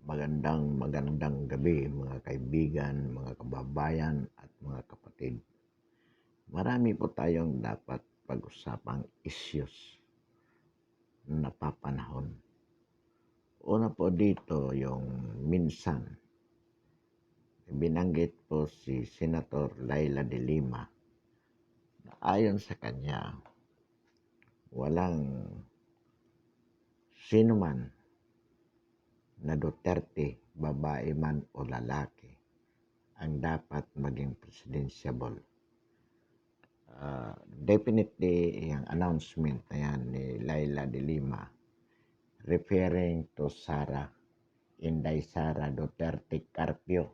Magandang gabi mga kaibigan, mga kababayan at mga kapatid. Marami po tayong dapat pag-usapang issues na napapanahon. Una po dito yung minsan binanggit po si Senator Laila de Lima na ayon sa kanya walang sino man na Duterte, babae man o lalaki, ang dapat maging presidensyable. Definitely, yung announcement na yan ni Laila de Lima referring to Inday Sara Duterte Carpio,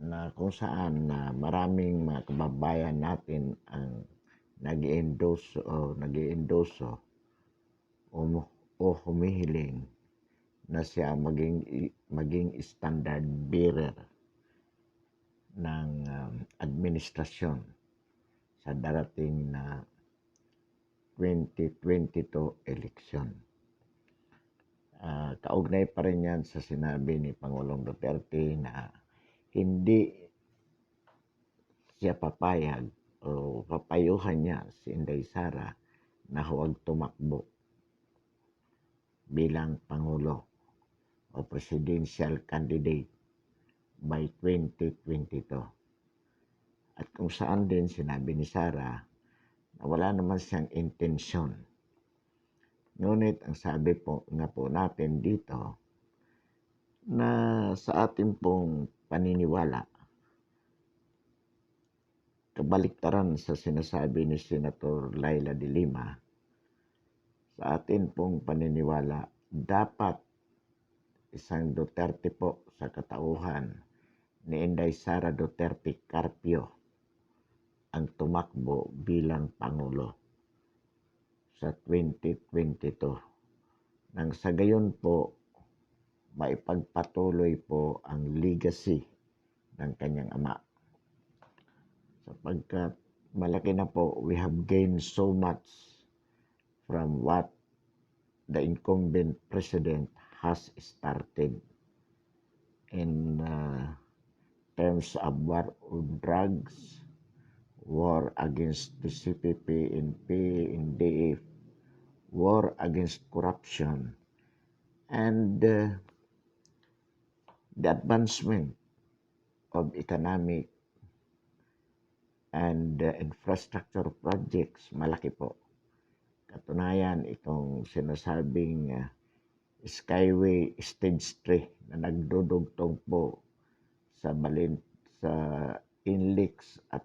na kung saan maraming mga kababayan natin ang nag-i-endorso o humihiling na siya maging standard bearer ng administrasyon sa darating na 2022 eleksyon. Kaugnay pa rin yan sa sinabi ni Pangulong Duterte na hindi siya papayag o papayuhan niya si Inday Sara na huwag tumakbo bilang Pangulo o presidential candidate by 2022. At kung saan din sinabi ni Sara na wala naman siyang intensyon. Ngunit ang sabi po natin dito na sa ating pong paniniwala, kabaliktaran sa sinasabi ni Senator Laila de Lima, sa atin pong paniniwala, dapat isang Duterte po sa katauhan ni Inday Sara Duterte Carpio ang tumakbo bilang Pangulo sa 2022. Nang sa gayon po, maipagpatuloy po ang legacy ng kanyang ama. Sapagkat malaki na po, we have gained so much from what the incumbent president has started in terms of war on drugs, war against the CPP, NDF, war against corruption, and the advancement of economic and infrastructure projects. Malaki po. Katunayan, itong sinasabing Skyway Stage 3 na nagdudugtong po sa Inlex at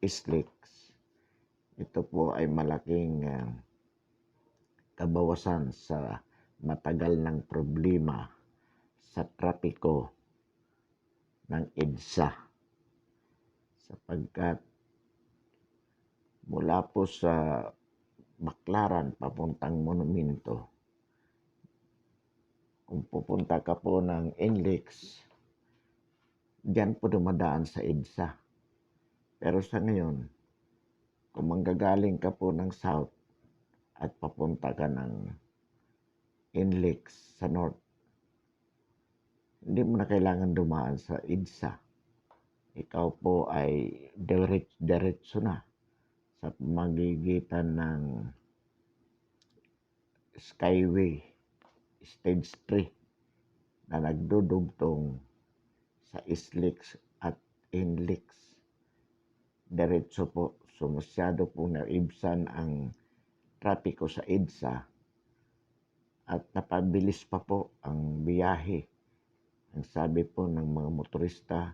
Islex. Ito po ay malaking kabawasan sa matagal ng problema sa trapiko ng EDSA, sapagkat mula po sa Baclaran papuntang Monumento, kung pupunta ka po ng Inlex, diyan po dumadaan sa EDSA. Pero sa ngayon, kung manggagaling ka po ng south at papunta ka ng Inlex sa north, hindi mo na kailangan dumaan sa EDSA. Ikaw po ay diretso na sa magigitan ng Skyway Stage 3 na nagdudugtong sa Islex at Inlex. Diretso po. So masyado po naibsan ang trapiko sa EDSA at napabilis pa po ang biyahe. Ang sabi po ng mga motorista,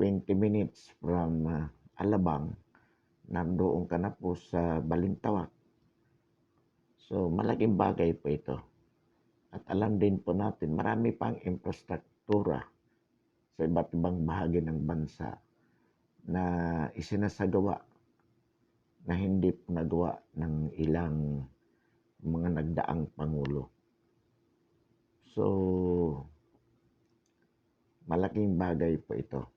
20 minutes from Alabang, nandoon ka na po sa Balintawak. So malaking bagay po ito. At alam din po natin, marami pang infrastruktura sa iba't ibang bahagi ng bansa na isinasagawa na hindi po nagawa ng ilang mga nagdaang pangulo. So, malaking bagay po ito.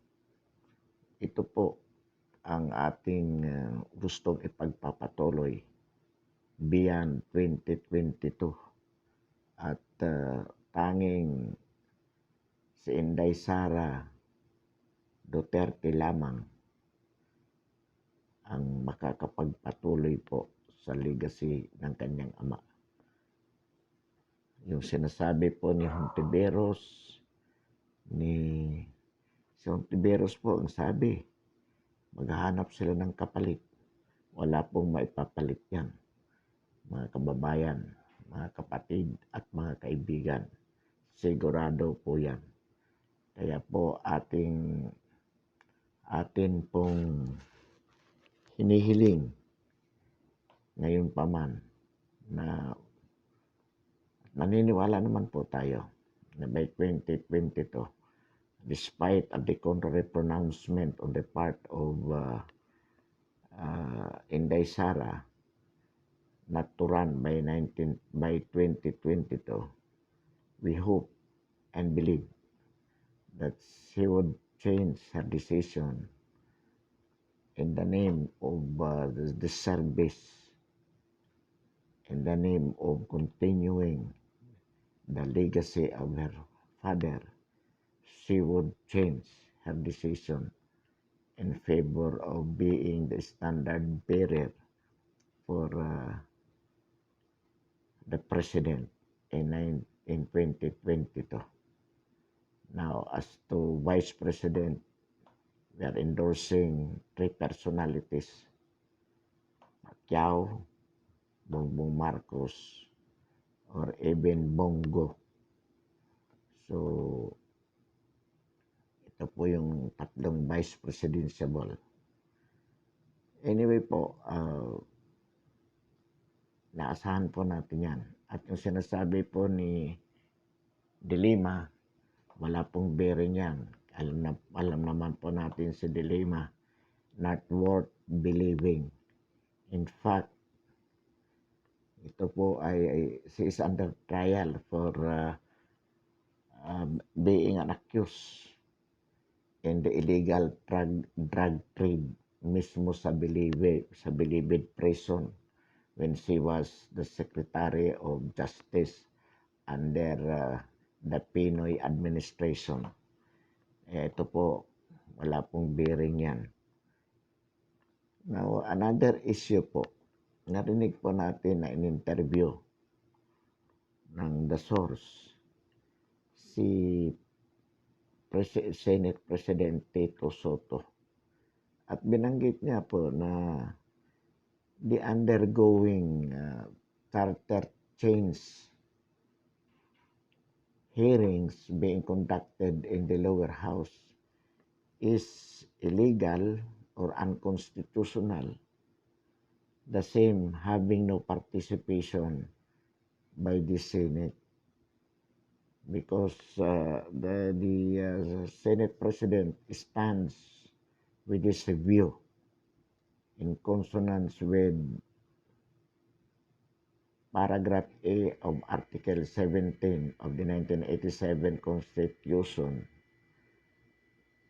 Ito po ang ating gustong ipagpapatuloy beyond 2022. At tanging si Inday Sara Duterte lamang ang makakapagpatuloy po sa legacy ng kanyang ama. Yung sinasabi po ni Hontiveros, si Hontiveros po ang sabi, maghahanap sila ng kapalit. Wala pong maipapalit yan. Mga kababayan, mga kapatid at mga kaibigan, sigurado po yan. Kaya po atin pong hinihiling ngayon pa man na naniniwala naman po tayo na by 2022, despite of the contrary pronouncement on the part of Inday Sara not to run by 2022, we hope and believe that she would change her decision in the name of the service, in the name of continuing the legacy of her father. She would change her decision in favor of being the standard bearer for the president in 2022. Now, as to vice president, we are endorsing 3 personalities: Pacquiao, Bongbong Marcos, or even Bongo. So, ito po yung tatlong vice presidential. Anyway po, naasahan po natin yan. At yung sinasabi po ni De Lima, wala pong bearing yan. Alam naman po natin si De Lima, not worth believing. In fact, ito po she is under trial for being an accused in the illegal drug trade mismo sa Bilibid prison when she was the Secretary of Justice under the Pinoy administration. Ito po, wala pong bearing yan. Now, another issue po, narinig po natin na in-interview ng The Source si Senate President Tito Soto. At binanggit niya po na the undergoing charter change hearings being conducted in the lower house is illegal or unconstitutional. The same having no participation by the Senate. Because the Senate President stands with this view in consonance with paragraph A of Article 17 of the 1987 Constitution,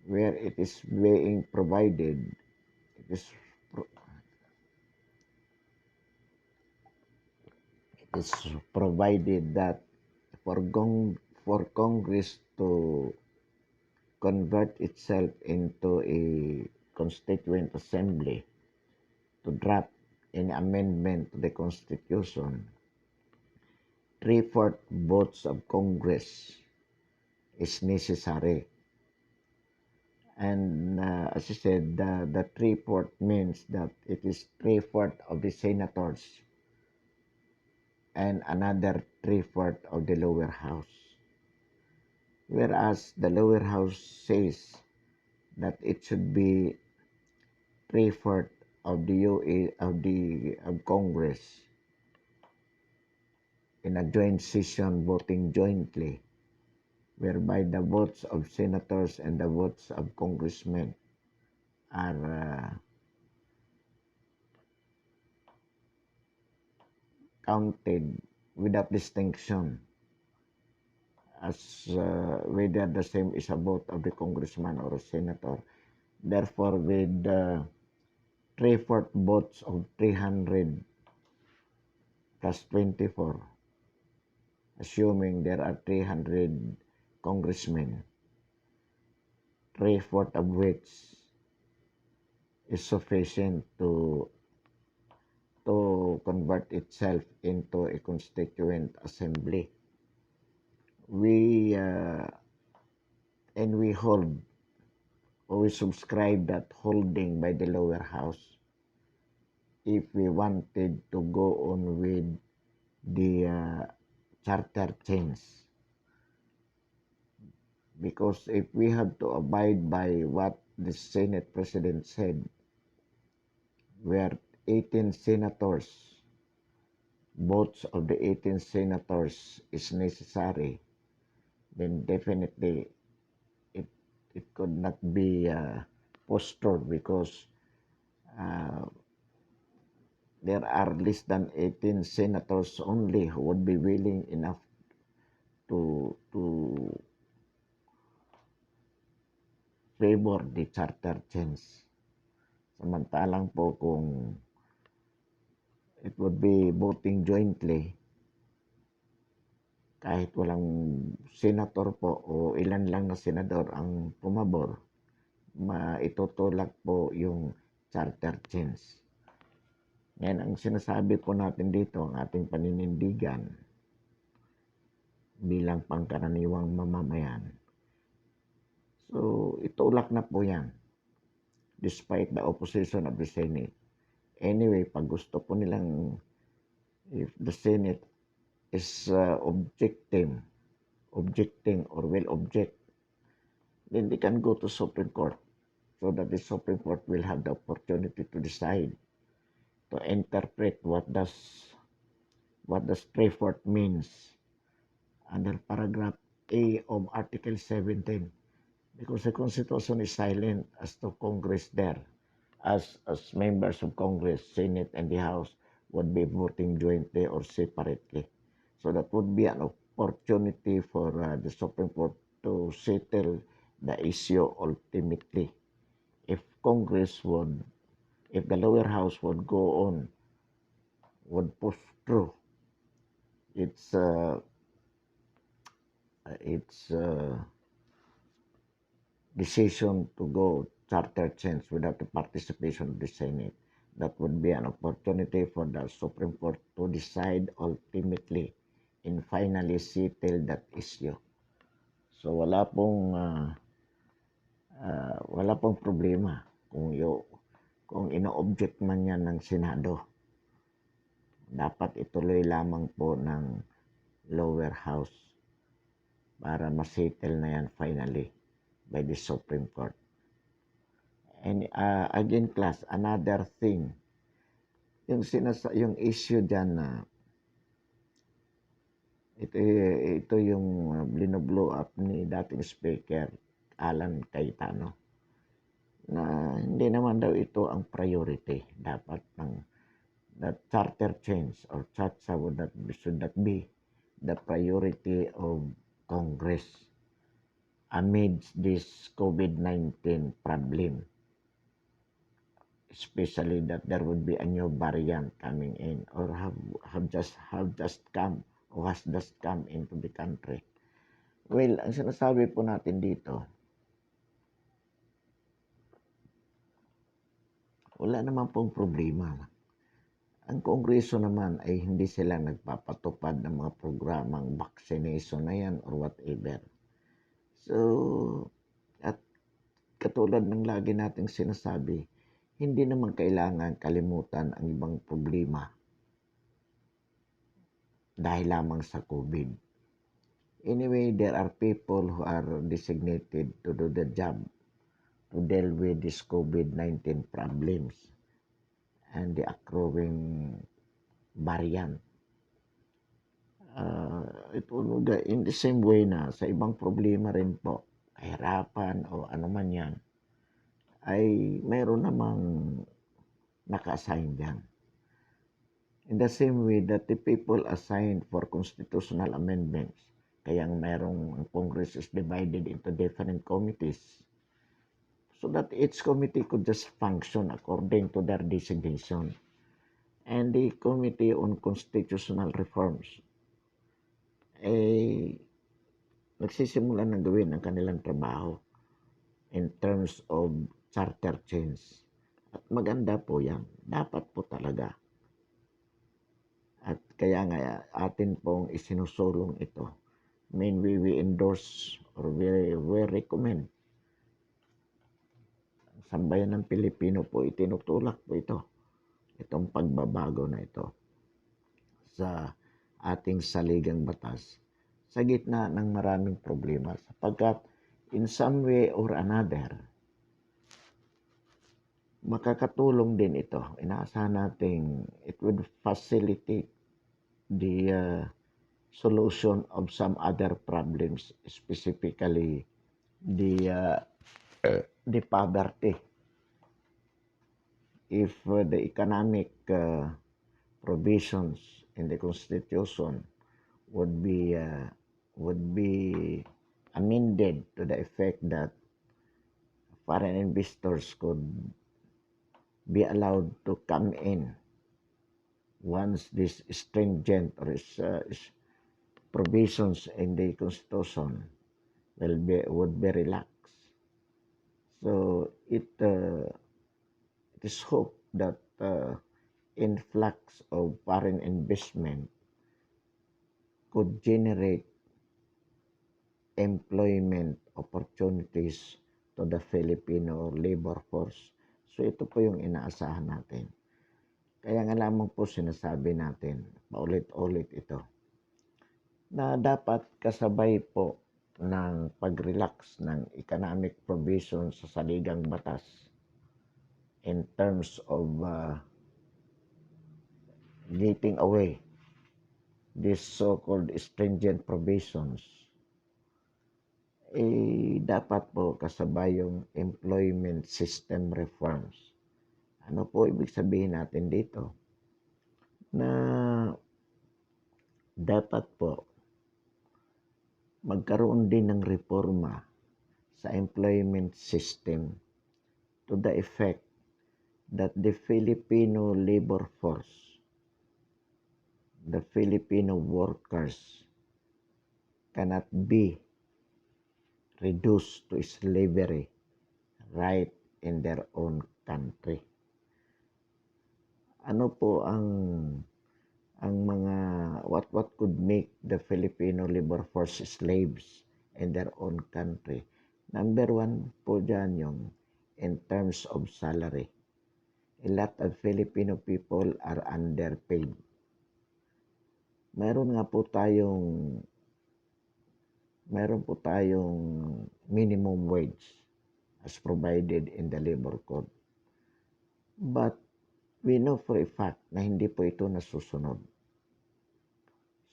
where it is being provided, it is provided that for Congress to convert itself into a constituent assembly to draft an amendment to the Constitution, 3/4 votes of Congress is necessary. And as I said, the 3/4 means that it is 3/4 of the senators and another 3/4 of the lower house. Whereas the lower house says that it should be 3/4 of of Congress in a joint session voting jointly, whereby the votes of senators and the votes of congressmen are counted without distinction, as whether the same is a vote of the congressman or a senator. Therefore, with 3/4 votes of 300 plus 24, assuming there are 300 congressmen, 3/4 of which is sufficient to convert itself into a constituent assembly. We and we hold or we subscribe that holding by the lower house if we wanted to go on with the charter change. Because if we have to abide by what the Senate President said, where 18 senators, votes of the 18 senators is necessary, then definitely it could not be postponed because there are less than 18 senators only who would be willing enough to favor the charter change. Samantalang po kung it would be voting jointly, kahit walang senator po o ilan lang na senador ang pumabor, maitutulak po yung charter change. Ngayon, ang sinasabi po natin dito, ang ating paninindigan bilang pangkaraniwang mamamayan. So, itulak na po yan despite the opposition of the Senate. Anyway, pag gusto po nilang, if the Senate is objecting or will object, then they can go to Supreme Court so that the Supreme Court will have the opportunity to decide, to interpret what does 3/4 means under paragraph A of Article 17. Because the Constitution is silent as to Congress there, as members of Congress, Senate, and the House would be voting jointly or separately. So that would be an opportunity for the Supreme Court to settle the issue ultimately. If the lower house would go on, would push through its decision to go charter change without the participation of the Senate, that would be an opportunity for the Supreme Court to decide ultimately and finally settle that issue. So wala pong problema kung ino-object man yan ng Senado. Dapat ituloy lamang po ng lower house para masettle na yan finally by the Supreme Court. And again, class, another thing, yung issue dyan na ito yung binoblow up ni dating Speaker Alan Cayetano, na hindi naman daw ito ang priority. Dapat that charter change or CHATSA should not be the priority of Congress amidst this COVID-19 problem, especially that there would be a new variant coming in or have just come or has just come into the country. Well, ang sinasabi po natin dito, wala naman pong problema. Ang Kongreso naman ay hindi sila nagpapatupad ng mga programang vaccination na yan or whatever. So, at katulad ng lagi nating sinasabi, hindi naman kailangan kalimutan ang ibang problema dahil lamang sa COVID. Anyway, there are people who are designated to do the job to deal with these COVID-19 problems and the accruing variant. In the same way na sa ibang problema rin po, kahirapan o ano man yan, ay mayroon namang naka-assign dyan. In the same way that the people assigned for constitutional amendments, kaya ang Congress is divided into different committees so that each committee could just function according to their designation. And the Committee on Constitutional Reforms ay nagsisimula ng gawin ang kanilang trabaho. in terms of charter change. At maganda po yan. Dapat po talaga. At kaya nga atin pong isinusulong ito. I mean, we endorse or we recommend. Ang sambayan ng Pilipino po, itinutulak po ito. Itong pagbabago na ito sa ating saligang batas sa gitna ng maraming problema sapagkat in some way or another makakatulong din ito. Inaasahan natin it would facilitate the solution of some other problems, specifically the poverty. If the economic provisions in the Constitution would be amended to the effect that foreign investors could be allowed to come in once this stringent or provisions in the Constitution would be relaxed. So it is hoped that influx of foreign investment could generate employment opportunities to the Filipino labor force. So ito po yung inaasahan natin. Kaya nga lamang po sinasabi natin, paulit-ulit ito, na dapat kasabay po ng pag-relax ng economic provisions sa saligang batas in terms of getting away these so-called stringent provisions, dapat po kasabay yung employment system reforms. Ano po ibig sabihin natin dito? Na dapat po magkaroon din ng reforma sa employment system to the effect that the Filipino labor force, the Filipino workers cannot be reduced to slavery right in their own country. Ano po ang mga what could make the Filipino labor force slaves in their own country? Number one po dyan yung in terms of salary. A lot of Filipino people are underpaid. Meron po tayong minimum wage as provided in the labor code. But we know for a fact na hindi po ito nasusunod.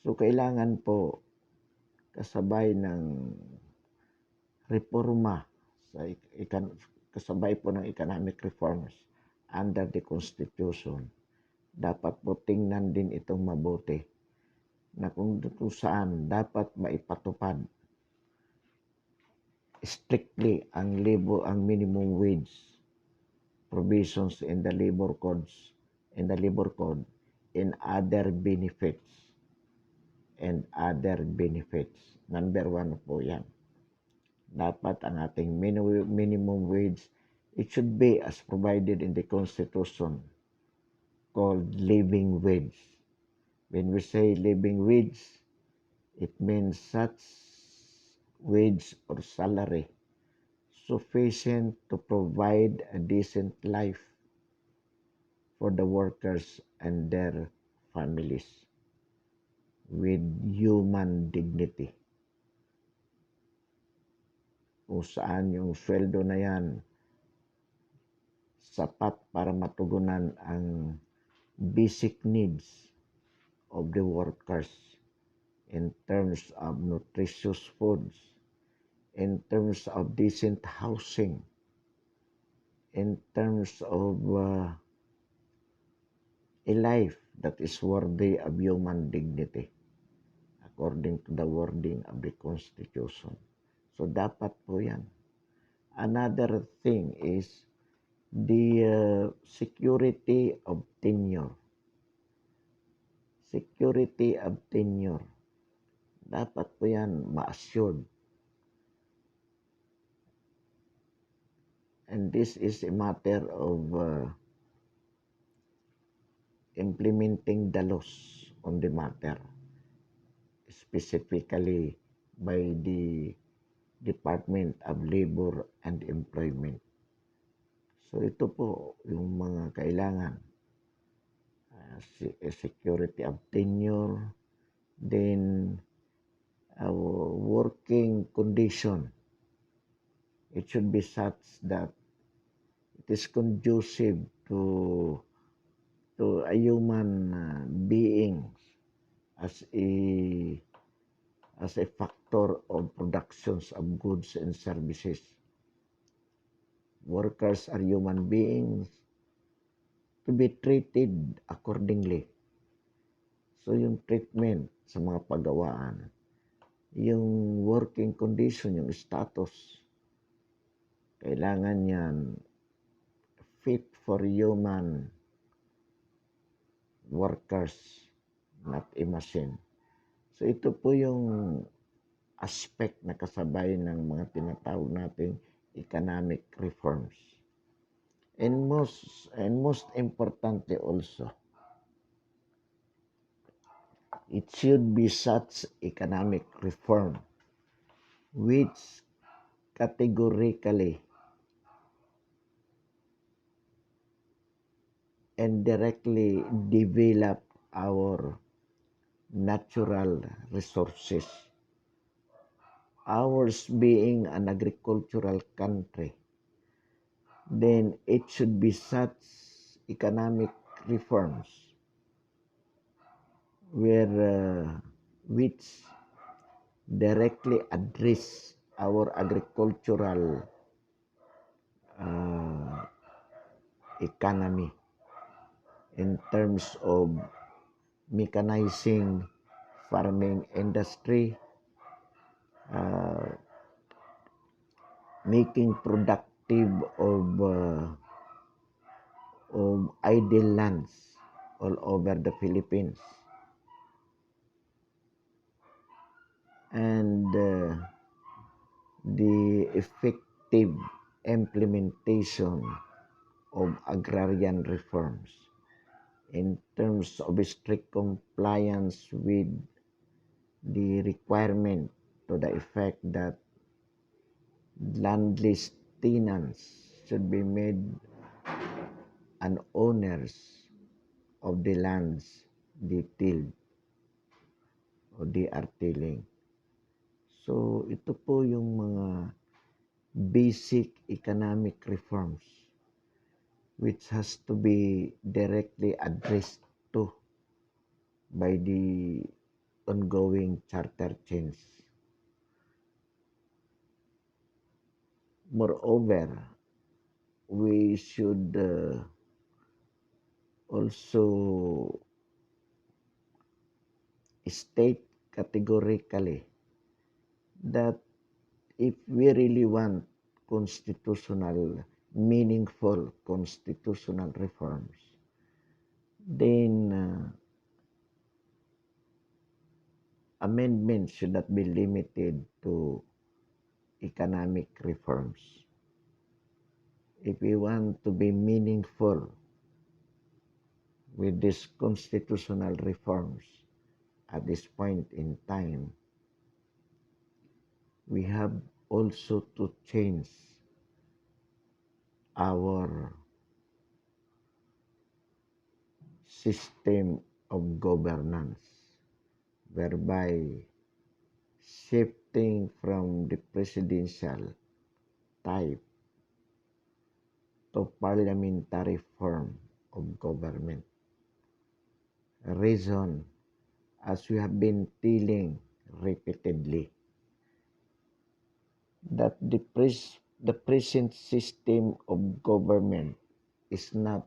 So kailangan po kasabay ng reforma kasabay po ng economic reforms under the Constitution. Dapat po tingnan din itong mabuti na kung saan dapat maipatupad strictly ang minimum wage provisions in the labor code in other benefits and other benefits. Number one po yan. Dapat ang ating minimum wage, it should be as provided in the Constitution called living wage. When we say living wage, it means such wage or salary sufficient to provide a decent life for the workers and their families with human dignity. Kung saan yung sweldo na yan sapat para matugunan ang basic needs of the workers in terms of nutritious foods, in terms of decent housing, in terms of a life that is worthy of human dignity according to the wording of the Constitution. So dapat po yan. Another thing is the security of tenure. Security of tenure. Dapat po yan ma-assured. And this is a matter of implementing the laws on the matter, specifically by the Department of Labor and Employment. So ito po yung mga kailangan. Security of tenure, then working condition. It should be such that it is conducive to a human being as a factor of productions of goods and services. Workers are human beings to be treated accordingly. So yung treatment sa mga paggawaan, yung working condition, yung status, kailangan yan fit for human workers, not a machine. So ito po yung aspect na kasabay ng mga tinatawag nating economic reforms. And most importantly also, it should be such economic reform which categorically and directly develop our natural resources. Ours being an agricultural country, then it should be such economic reforms which directly address our agricultural economy in terms of mechanizing farming industry, making productive of idle lands all over the Philippines, and the effective implementation of agrarian reforms in terms of strict compliance with the requirement to the effect that landless tenants should be made an owners of the lands they tilled o they are tilling. So ito po yung mga basic economic reforms which has to be directly addressed to by the ongoing charter change. Moreover, we should also state categorically that if we really want meaningful constitutional reforms, then amendments should not be limited to economic reforms. If we want to be meaningful with these constitutional reforms at this point in time, we have also to change our system of governance, whereby shifting from the presidential type to parliamentary form of government. Reason, as we have been telling repeatedly, that the present system of government is not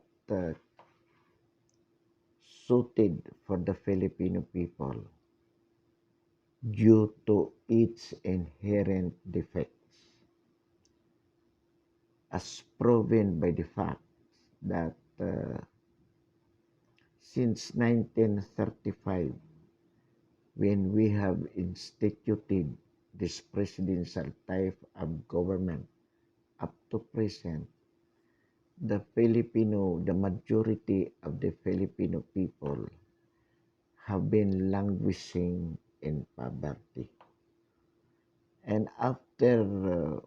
suited for the Filipino people due to its inherent defects, as proven by the fact that since 1935, when we have instituted this presidential type of government, up to present, the majority of the Filipino people have been languishing in poverty. And after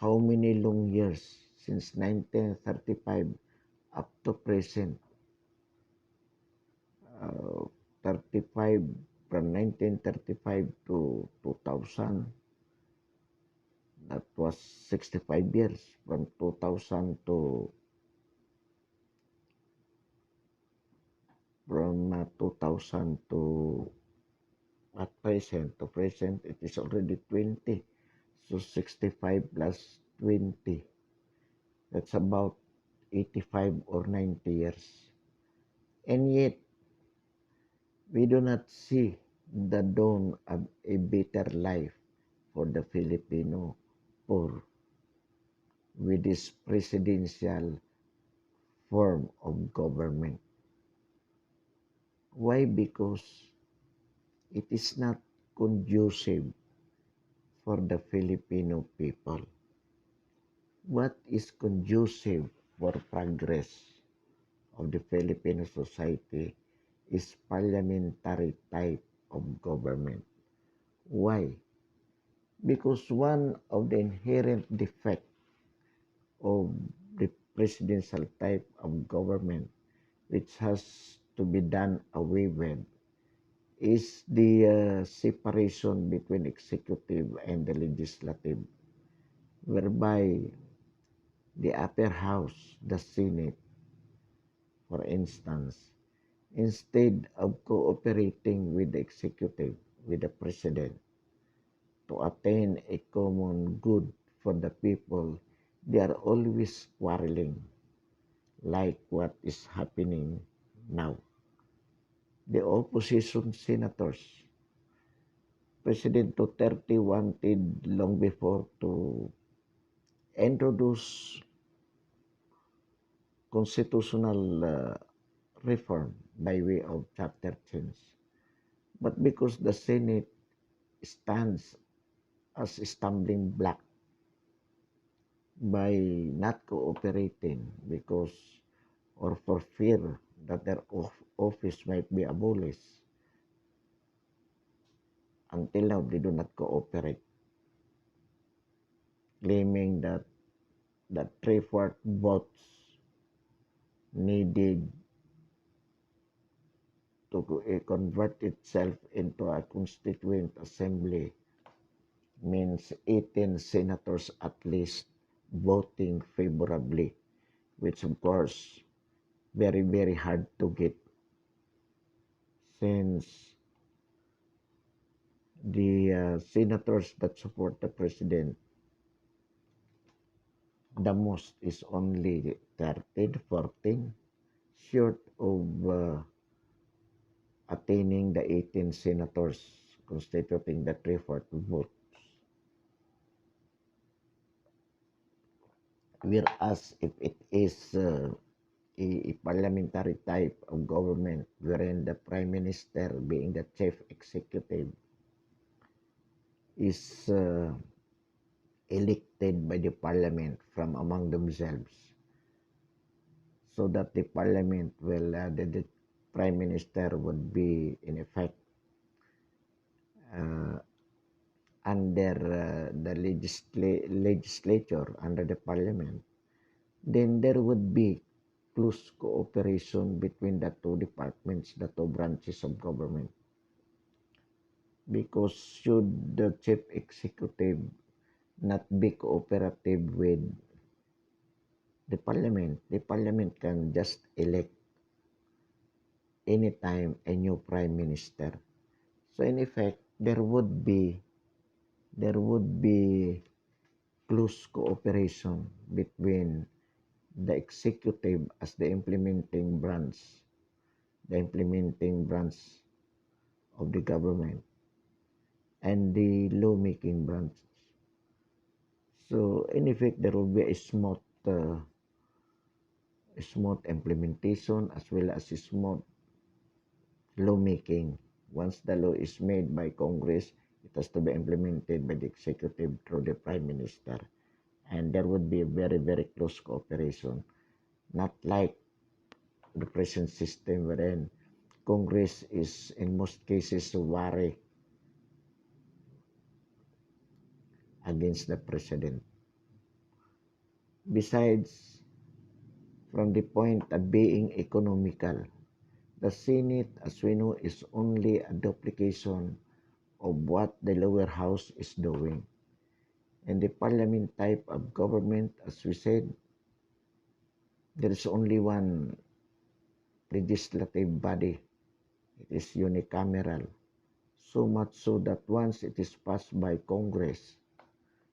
how many long years, since 1935 up to present, 35, from 1935 to 2000, that was 65 years, from 2000 to from 2000 to at present it is already 20. So 65 plus 20, that's about 85 or 90 years. And yet we do not see the dawn of a better life for the Filipino poor with this presidential form of government. Why? Because it is not conducive for the Filipino people. What is conducive for progress of the Filipino society is parliamentary type of government. Why? Because one of the inherent defects of the presidential type of government, which has to be done away with, is the separation between executive and the legislative, whereby the upper house, the Senate, for instance, instead of cooperating with the executive, with the president, to attain a common good for the people, they are always quarreling, like what is happening now. The opposition senators, President Duterte wanted long before to introduce constitutional reform by way of chapter change. But because the Senate stands as a stumbling block by not cooperating, because or for fear that their office might be abolished, until now they do not cooperate, claiming that the 3/4 votes needed to convert itself into a constituent assembly means 18 senators at least voting favorably, which of course very, very hard to get, since the senators that support the president, the most is only 13, 14, short of attaining the 18 senators constituting the 3/4 vote. Whereas if it is a parliamentary type of government wherein the prime minister, being the chief executive, is elected by the parliament from among themselves, so that the parliament will, the prime minister would be in effect uh, under the legislature, under the parliament, then there would be close cooperation between the two departments, the two branches of government. Because should the chief executive not be cooperative with the parliament can just elect anytime a new prime minister. So in effect, there would be close cooperation between the executive as the implementing branch of the government, and the lawmaking branch. So in effect, there will be a smooth implementation as well as a smooth lawmaking. Once the law is made by Congress, it has to be implemented by the executive through the Prime Minister. and there would be a very, very close cooperation. Not like the present system wherein Congress is in most cases wary against the president. Besides, from the point of being economical, the Senate, as we know, is only a duplication of what the lower house is doing. And the parliament type of government, as we said, there is only one legislative body. It is unicameral. So much so that once it is passed by Congress,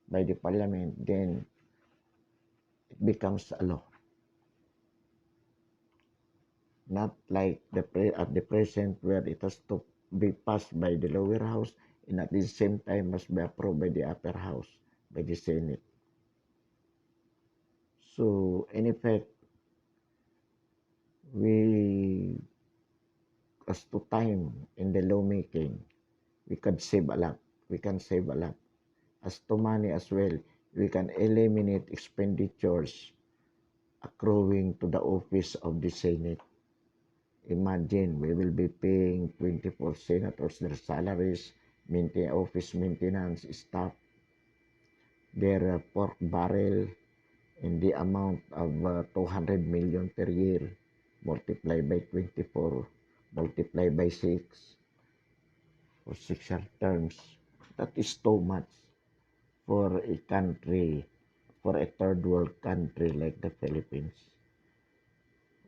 by the parliament, then it becomes a law. Not like at the present where it has to be passed by the lower house and at the same time must be approved by the upper house, by the Senate. So in effect, we, as to time in the lawmaking, we could save a lot. We can save a lot. As to money as well, we can eliminate expenditures accruing to the office of the Senate. Imagine, we will be paying 24 senators their salaries, office maintenance, staff, their pork barrel, in the amount of 200 million per year, multiplied by 24, multiplied by 6, for 6 terms. That is too much for a country, for a third world country like the Philippines,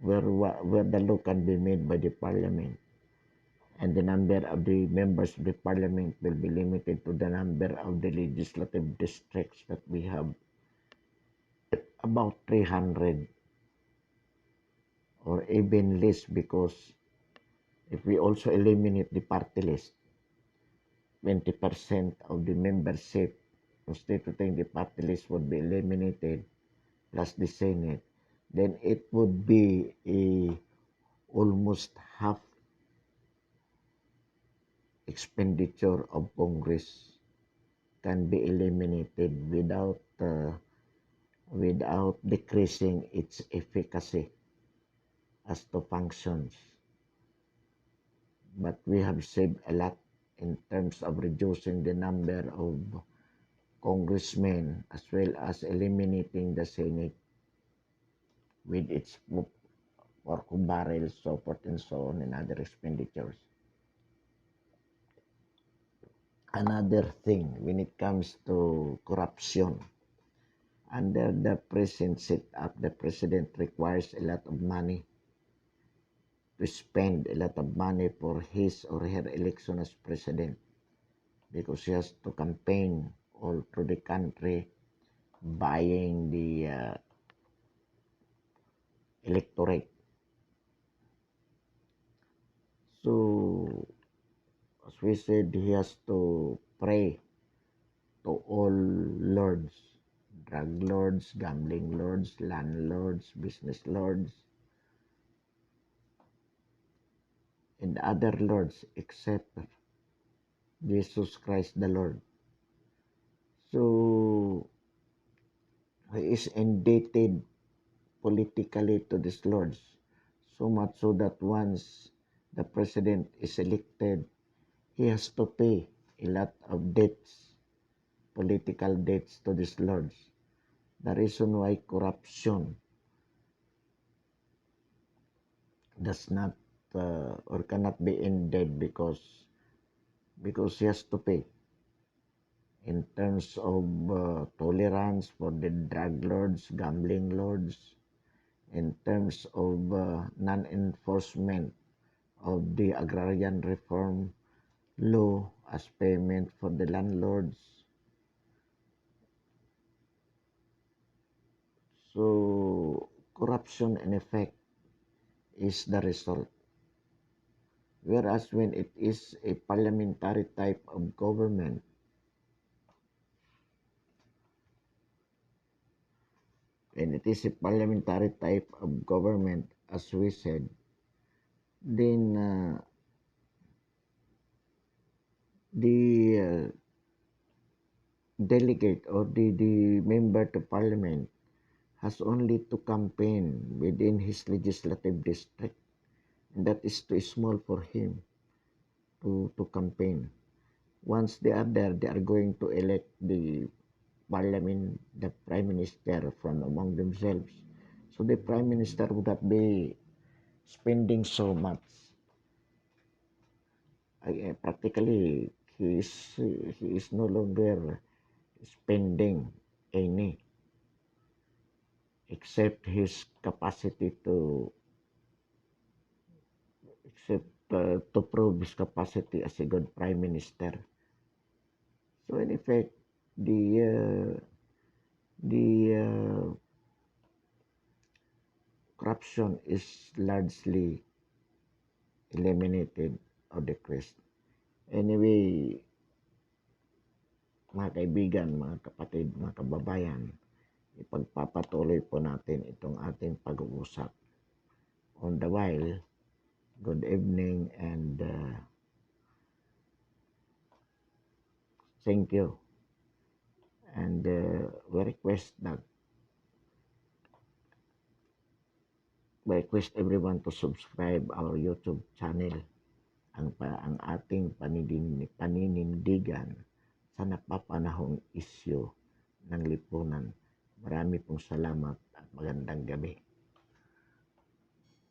where the law can be made by the parliament, and the number of the members of the parliament will be limited to the number of the legislative districts that we have, about 300 or even less, because if we also eliminate the party list, 20% of the membership constituting the party list would be eliminated, plus the Senate, then it would be a almost half expenditure of Congress can be eliminated without decreasing its efficacy as to functions. But we have saved a lot in terms of reducing the number of congressmen as well as eliminating the Senate with its pork barrels, so forth and so on, and other expenditures. Another thing when it comes to corruption, under the present setup, the president requires a lot of money to spend, a lot of money for his or her election as president, because he has to campaign all through the country, buying the electorate. So, as we said, he has to pray to all lords, drug lords, gambling lords, landlords, business lords, and other lords except Jesus Christ the Lord. So, he is indebted politically to these lords, so much so that once the president is elected, he has to pay a lot of debts, political debts to these lords. The reason why corruption does not or cannot be ended, because he has to pay in terms of tolerance for the drug lords, gambling lords, in terms of non-enforcement of the agrarian reform law as payment for the landlords. So, corruption in effect is the result. Whereas when it is a parliamentary type of government, as we said, then the delegate or the member to parliament has only to campaign within his legislative district. And that is too small for him to campaign. Once they are there, they are going to elect the parliament, the prime minister from among themselves. So the prime minister would not be spending so much. Practically, he is no longer spending any, except his capacity except to prove his capacity as a good prime minister. So in effect, the corruption is largely eliminated or decreased. Anyway, mga kaibigan, mga kapatid, mga kababayan, ipagpapatuloy po natin itong ating pag-uusap. On the while, good evening and thank you. And we request everyone to subscribe our YouTube channel. Ang ating paninindigan sa napapanahong isyu ng lipunan. Marami pong salamat at magandang gabi.